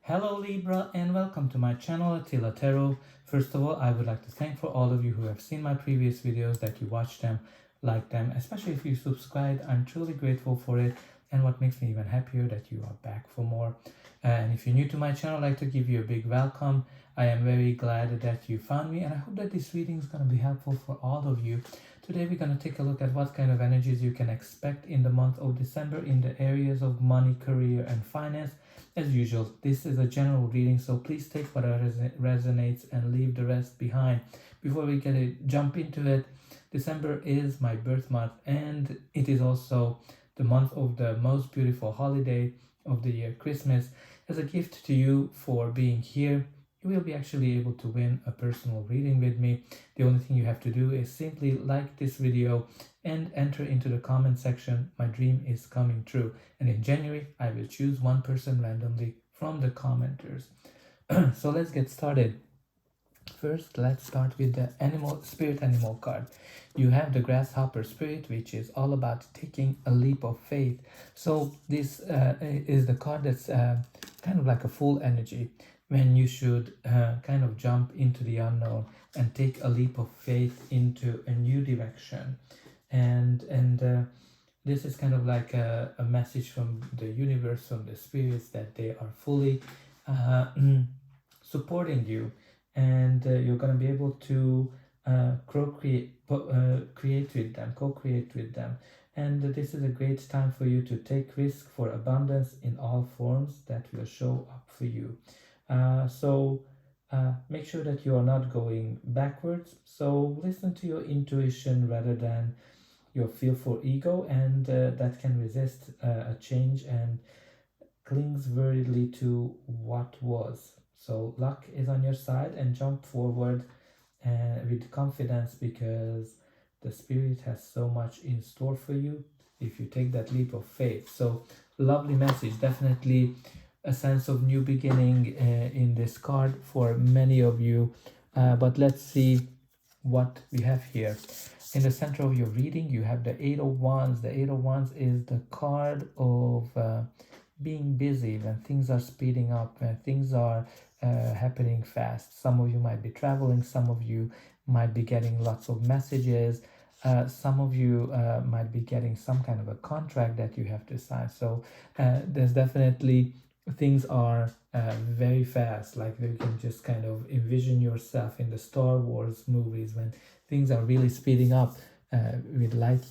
Hello Libra and welcome to my channel Attila Tarot. First of all, I would like to thank for all of you who have seen my previous videos, that you watched them, liked them, especially if you subscribed. I'm truly grateful for it, and what makes me even happier that you are back for more. And if you're new to my channel, I'd like to give you a big welcome. I am very glad that you found me, and I hope that this reading is going to be helpful for all of you. Today we're going to take a look at what kind of energies you can expect in the month of December in the areas of money, career and finance. As usual, this is a general reading, so please take whatever resonates and leave the rest behind. Before we jump into it, December is my birth month, and it is also the month of the most beautiful holiday of the year, Christmas. As a gift to you for being here, you will be actually able to win a personal reading with me. The only thing you have to do is simply like this video and enter into the comment section, "My dream is coming true." And in January, I will choose one person randomly from the commenters. So let's get started. First, let's start with the spirit animal card. You have the grasshopper spirit, which is all about taking a leap of faith. So this is the card that's kind of like a full energy, when you should kind of jump into the unknown and take a leap of faith into a new direction. And this is kind of like a message from the universe, from the spirits, that they are fully supporting you, and you're going to be able to co-create with them. And this is a great time for you to take risk for abundance in all forms that will show up for you. So make sure that you are not going backwards. So listen to your intuition rather than your fearful ego, and that can resist a change and clings weirdly to what was. So luck is on your side, and jump forward with confidence, because the spirit has so much in store for you if you take that leap of faith. So lovely message, definitely a sense of new beginning in this card for many of you. But let's see what we have here. In the center of your reading, you have the Eight of Wands. The Eight of Wands is the card of being busy, when things are speeding up, when things are happening fast. Some of you might be traveling, some of you might be getting lots of messages, some of you might be getting some kind of a contract that you have to sign. So there's definitely, things are very fast, like you can just kind of envision yourself in the Star Wars movies when things are really speeding up with light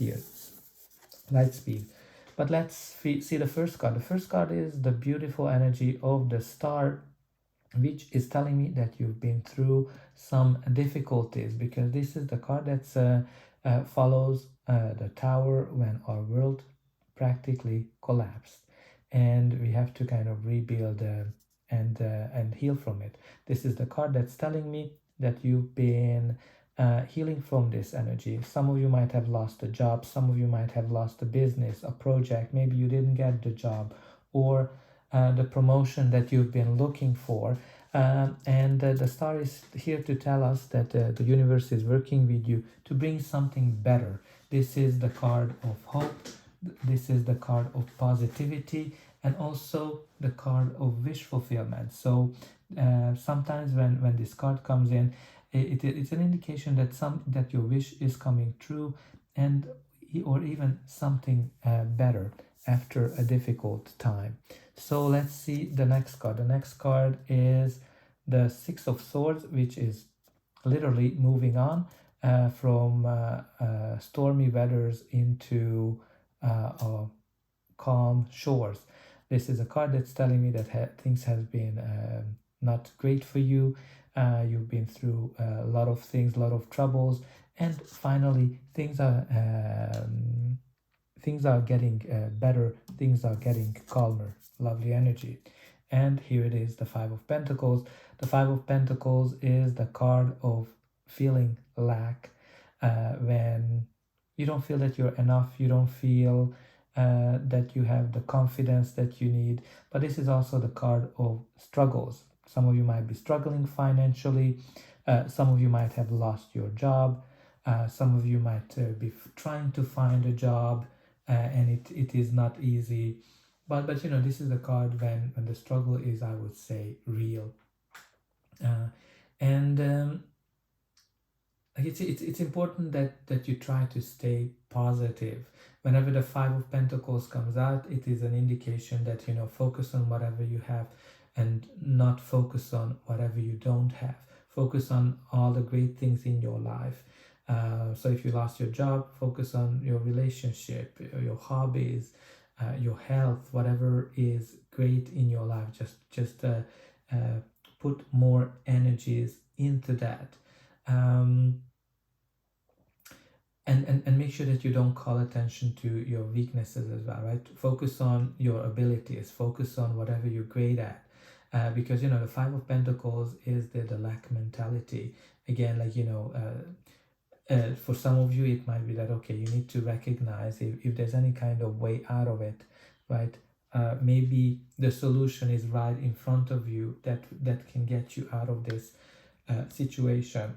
speed. But let's see the first card. The first card is the beautiful energy of the star, which is telling me that you've been through some difficulties, because this is the card that follows the tower when our world practically collapsed, and we have to kind of rebuild and heal from it. This is the card that's telling me that you've been healing from this energy. Some of you might have lost a job, some of you might have lost a business, a project, maybe you didn't get the job or the promotion that you've been looking for. And the star is here to tell us that the universe is working with you to bring something better. This is the card of hope, this is the card of positivity, and also the card of wish fulfillment. So sometimes when this card comes in, it's an indication that your wish is coming true, and or even something better after a difficult time. So let's see the next card. The next card is the Six of Swords, which is literally moving on from stormy weathers into calm shores. This is a card that's telling me that things have been not great for you. You've been through a lot of things, a lot of troubles, and finally things are getting better, things are getting calmer. Lovely energy. And here it is, the Five of Pentacles. The Five of Pentacles is the card of feeling lack, when you don't feel that you're enough, you don't feel that you have the confidence that you need. But this is also the card of struggles. Some of you might be struggling financially, some of you might have lost your job, some of you might be trying to find a job, and it is not easy. but you know, this is the card when the struggle is, I would say, real. uh, and like it's important that you try to stay positive. Whenever the Five of Pentacles comes out, it is an indication that, you know, focus on whatever you have and not focus on whatever you don't have. Focus on all the great things in your life. So if you lost your job, focus on your relationship, your hobbies, your health, whatever is great in your life. Just put more energies into that. um, and make sure that you don't call attention to your weaknesses as well, right? Focus on your abilities, focus on whatever you're great at, because you know the Five of Pentacles is the lack mentality. Again, like, you know, for some of you it might be that, okay, you need to recognize if there's any kind of way out of it, right? Maybe the solution is right in front of you that can get you out of this situation.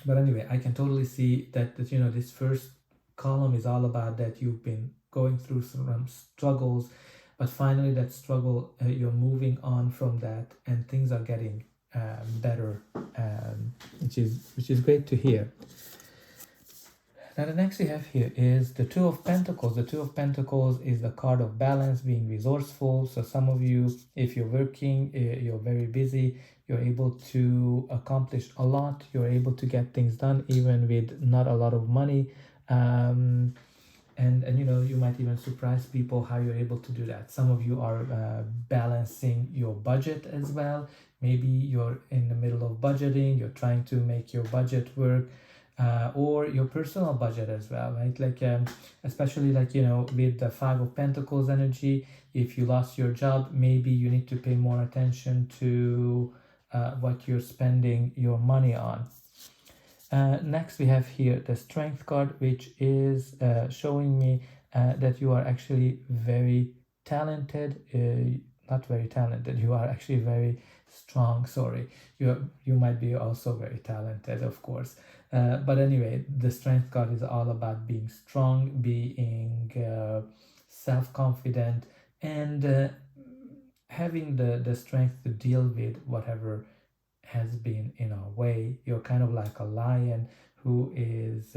But anyway, I can totally see that you know, this first column is all about that you've been going through some struggles, but finally that struggle, you're moving on from that and things are getting better, which is great to hear. Now the next we have here is the Two of Pentacles. The Two of Pentacles is the card of balance, being resourceful. So some of you, if you're working, you're very busy, you're able to accomplish a lot, you're able to get things done even with not a lot of money. And you know, you might even surprise people how you're able to do that. Some of you are balancing your budget as well. Maybe you're in the middle of budgeting, you're trying to make your budget work, or your personal budget as well, right? Like especially, like, you know, with the Five of Pentacles energy, if you lost your job, maybe you need to pay more attention to what you're spending your money on. Next we have here the Strength card, which is showing me that you are actually very talented, not very talented, you are actually very strong. Sorry, you might be also very talented, of course, but anyway, the Strength card is all about being strong, being self-confident, and having the strength to deal with whatever has been in our way. You're kind of like a lion who is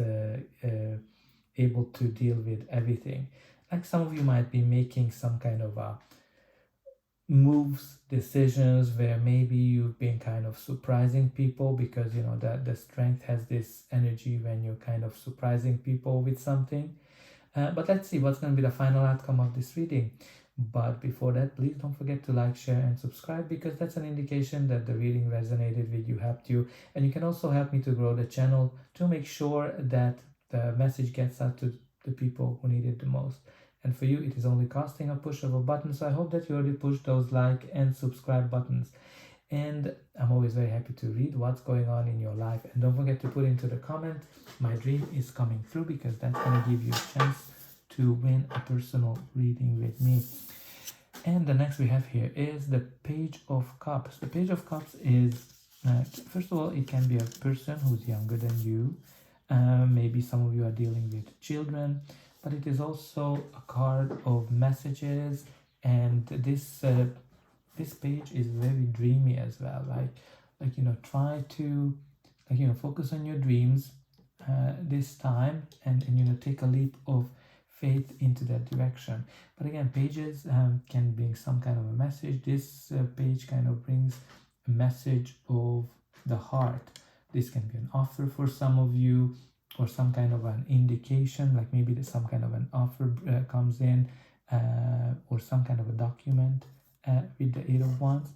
able to deal with everything. Like some of you might be making some kind of moves, decisions where maybe you've been kind of surprising people, because you know that the Strength has this energy when you're kind of surprising people with something. But let's see what's going to be the final outcome of this reading. But before that, please don't forget to like, share, and subscribe, because that's an indication that the reading resonated with you, helped you. And you can also help me to grow the channel to make sure that the message gets out to the people who need it the most. And for you, it is only costing a push of a button. So I hope that you already pushed those like and subscribe buttons. And I'm always very happy to read what's going on in your life. And don't forget to put into the comment, my dream is coming through, because that's going to give you a chance to win a personal reading with me. And the next we have here is the Page of Cups. The Page of Cups is, first of all, it can be a person who's younger than you. Maybe some of you are dealing with children, but it is also a card of messages. And this page is very dreamy as well. Like you know, try to, like, you know, focus on your dreams this time, and you know, take a leap of faith into that direction. But again, pages can bring some kind of a message. This page kind of brings a message of the heart. This can be an offer for some of you, or some kind of an indication, like maybe there's some kind of an offer comes in, or some kind of a document with the Eight of Wands.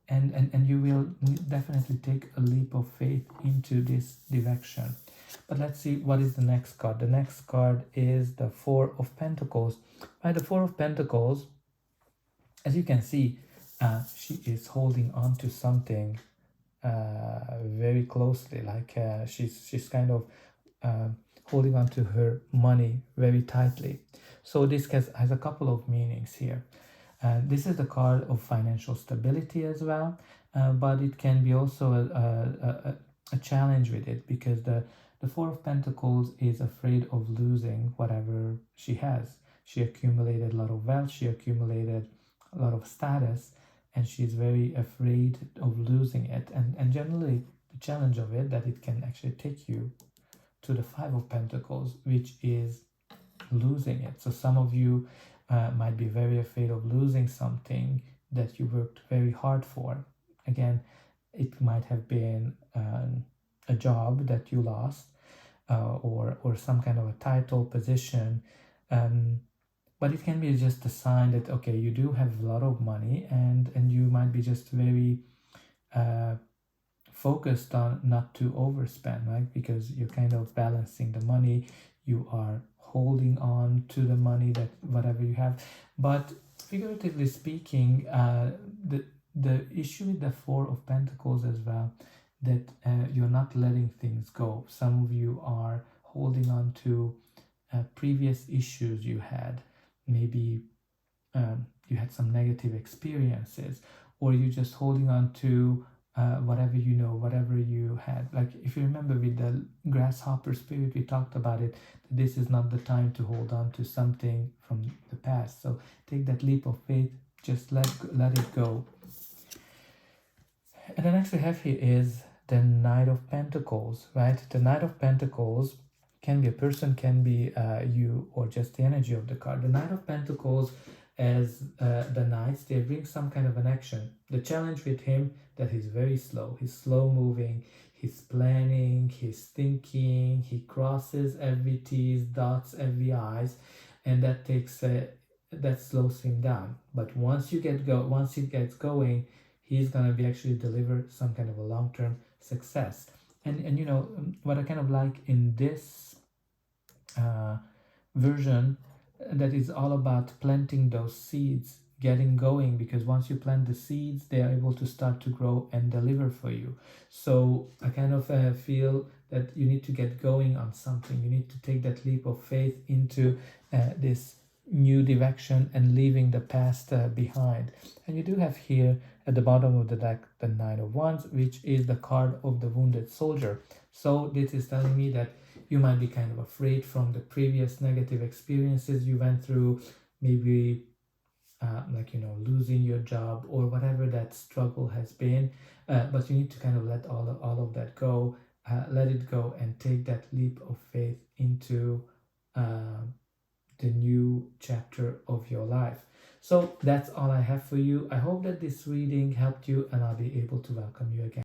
And you will definitely take a leap of faith into this direction. But let's see what is the next card. The next card is the Four of Pentacles. By the Four of Pentacles, as you can see, she is holding on to something very closely. Like she's kind of holding on to her money very tightly. So this has a couple of meanings here. This is the card of financial stability as well, but it can be also a challenge with it, because the Four of Pentacles is afraid of losing whatever she has. She accumulated a lot of wealth, she accumulated a lot of status, and she's very afraid of losing it. And generally, the challenge of it, that it can actually take you to the Five of Pentacles, which is losing it. So some of you might be very afraid of losing something that you worked very hard for. Again, it might have been a job that you lost, or some kind of a title, position, but it can be just a sign that, okay, you do have a lot of money, and you might be just very focused on not to overspend, right? Because you're kind of balancing the money, you are holding on to the money, that whatever you have. But figuratively speaking, the issue with the Four of Pentacles as well, that you're not letting things go. Some of you are holding on to previous issues you had. Maybe you had some negative experiences, or you're just holding on to whatever you know, whatever you had. Like if you remember with the grasshopper spirit, we talked about it. This is not the time to hold on to something from the past. So take that leap of faith, just let it go. And the next we have here is the Knight of Pentacles, right? The Knight of Pentacles can be a person, can be you, or just the energy of the card. The Knight of Pentacles, as the knights, they bring some kind of an action. The challenge with him, that he's very slow. He's slow moving, he's planning, he's thinking, he crosses every T's, dots every I's, and that takes that slows him down. But once he gets going, he's gonna be actually deliver some kind of a long-term success. And you know what I kind of like in this version, that is all about planting those seeds, getting going, because once you plant the seeds, they are able to start to grow and deliver for you. So I kind of feel that you need to get going on something. You need to take that leap of faith into this new direction and leaving the past behind. And you do have here at the bottom of the deck the Nine of Wands, which is the card of the wounded soldier. So this is telling me that you might be kind of afraid from the previous negative experiences you went through, maybe like, you know, losing your job or whatever that struggle has been. But you need to kind of let all of that go, let it go, and take that leap of faith into the new chapter of your life. So that's all I have for you. I hope that this reading helped you, and I'll be able to welcome you again.